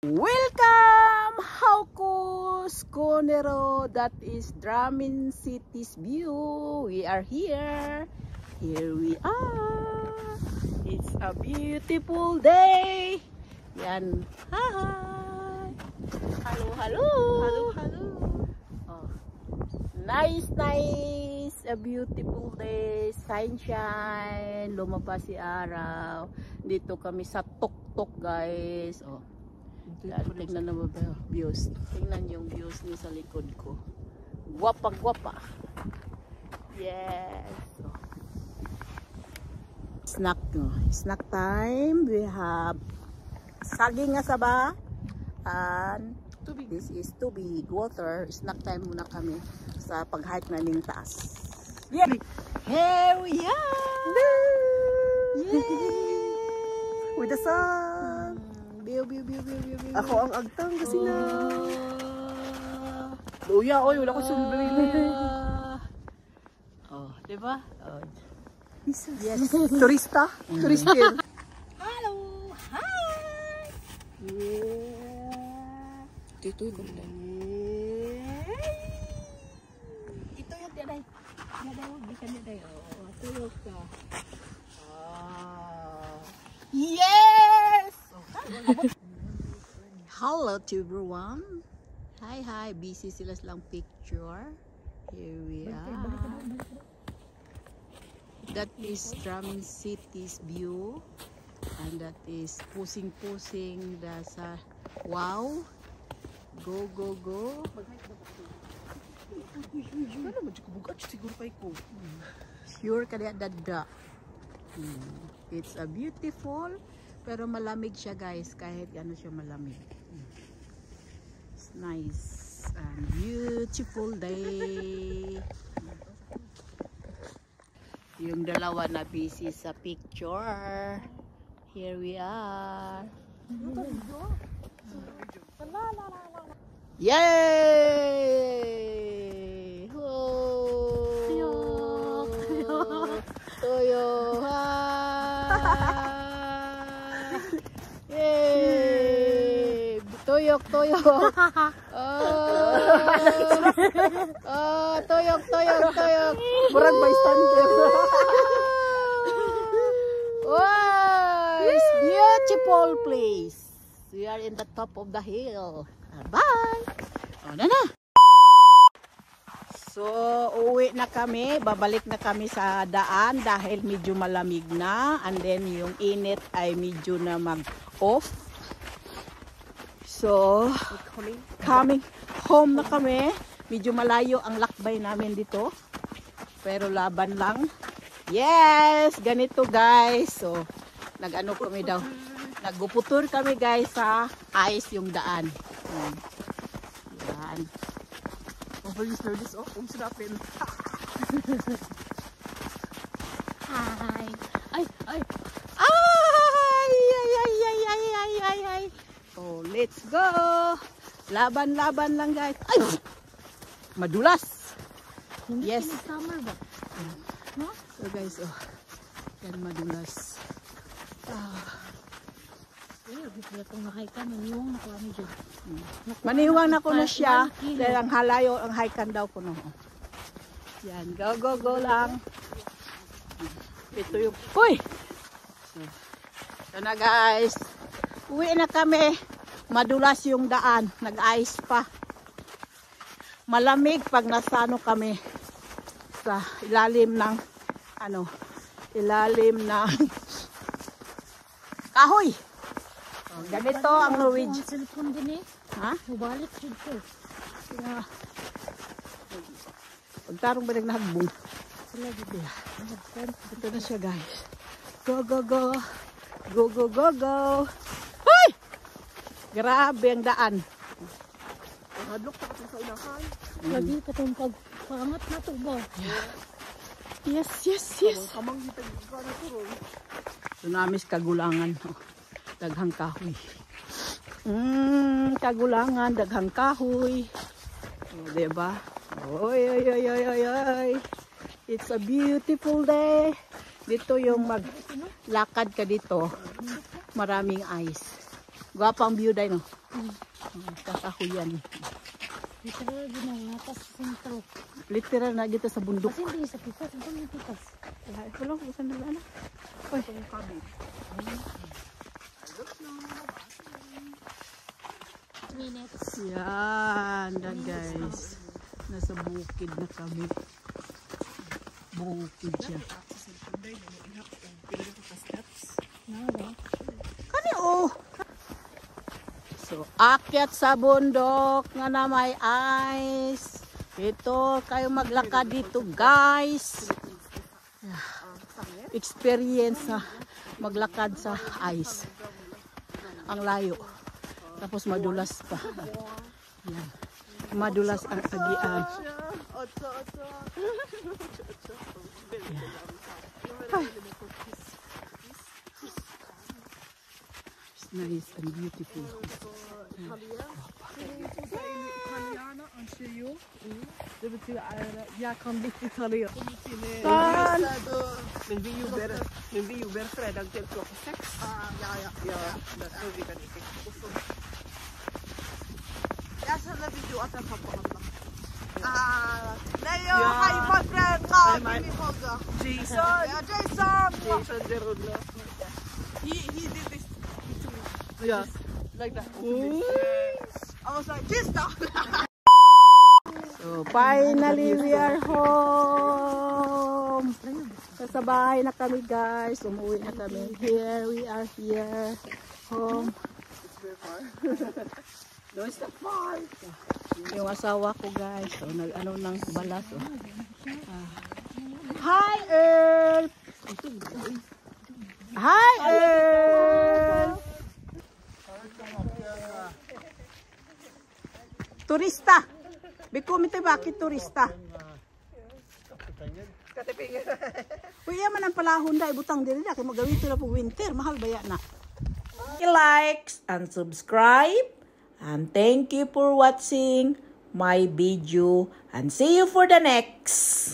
Welcome, Haukus Conero. That is Dramin City's view. We are here. Here we are. It's a beautiful day. Yan. Hi. Hello, hello. Hello, hello. Oh. Nice, nice. A beautiful day. Sunshine. Lumabas si araw. Dito kami sa tuktok, guys. Oh. Tingnan naman ba views. Tingnan yung views niyo sa likod ko. Guwapa, guwapa. Yes. So, snack time. We have saging nga saba and this is tubig, water. Snack time muna kami sa pag-hike na ning taas. Yeah. Here we are. Yay! With the sun. Ako ang agtang kasi na. Luya, oy, wala ko sunbay. Oh, diba? Oh. Yes. Turista? Turistin. Hello! Hi! Yeah! Ito yung ganda. Ito yung daday. Daday, di ka daday. Oh, tuyok ka. Yes! Hello to everyone. Hi, busy sila lang picture. Here we are. That is Dramin City's view, and that is pusing sa wow. Go. Sure ka dada. It's a beautiful, pero malamig siya, guys, kahit ano siya malamig. It's nice and beautiful day. Yung dalawa na busy sa picture. Here we are. Yay! Oh! Toyo! Yay! Tuyok! Oh, tuyok! Murag bystander. Wow! It's beautiful place. We are in the top of the hill. Bye! Oh, na. So, uwi na kami. Babalik na kami sa daan dahil medyo malamig na. And then, yung init ay medyo na mag-off. So, coming home na kami. Medyo malayo ang lakbay namin dito. Pero laban lang. Yes! Ganito, guys. So, nag-ano kami daw. Nagguputur kami, guys, sa ice yung daan. Yan. Overuse this off. Sarapin. Hi. Ay. Oh, let's go. Laban lang, guys. Ay! Madulas. Yes. Summer ba? So, guys, oh. Yan, madulas. Maniwang na ko na siya. Dahil ang halayo, ang hikan daw ko no. Yan, go lang. Ito yung, uy! So na, guys. Uwi na kami. Madulas yung daan. Nag-ice pa. Malamig pag nasano kami sa ilalim ng kahoy. Oh, ganito ang Norwegian. Cellphone din eh. Ha? Mubalik dito. Pagtarong ba nagnahagbong? Ito na siya, guys. Go. Hoy! Grabe ang daan. Hadlok pa sa ilahan. Lagi pa itong pagpangat na ito ba? Yes. Kamang hitag ka na ito. Tunamis kagulangan. Daghang kahoy. Kagulangan, daghang kahoy. O, diba? Oy. It's a beautiful day. Dito yung maglakad ka dito. Maraming ice. Gwapang view dahil, no? Kakahuyan. Literal ginawa, tas sentro. Literal na dito sa bundok. Kasi hindi sa pitas, ito may pitas. Wala ko saan nila na. Uy, kabit. Minutes. Yan na guys. Nasa bukid na kami. Bukid siya. Kani oh. So, akyat sa bundok nga na may ice. Ito, kayo maglakad dito guys. Experience na maglakad sa ice. Ang layo. Tapos madulas pa. Yan. Madulas ang agian. It's nice and beautiful. Det betyder jag kan lite italiensk. Men vi jobbar fredag till klockan 6. Ja, därför vi kan inte. Jag känner video att jag tappar honom. Nej, hi my friend. Give me folder. Jason! Ja, Jason. Jason Derulo. He did this. Yeah, like that. I was like, Jista. So, finally we are home. Sa bahay na kami guys. Umuwi na kami. Here we are here. Home. No, it's not far. Yung asawa ko guys. So, nag-ano ng balas. Oh. Hi Earth! Hi Earth! Turista! Bikumite bakit turista? Kuya man ang palahon dahil butang diri na kay magawin ito na pag winter. Mahal ba yan na? Likes and subscribe. And thank you for watching my video. And see you for the next.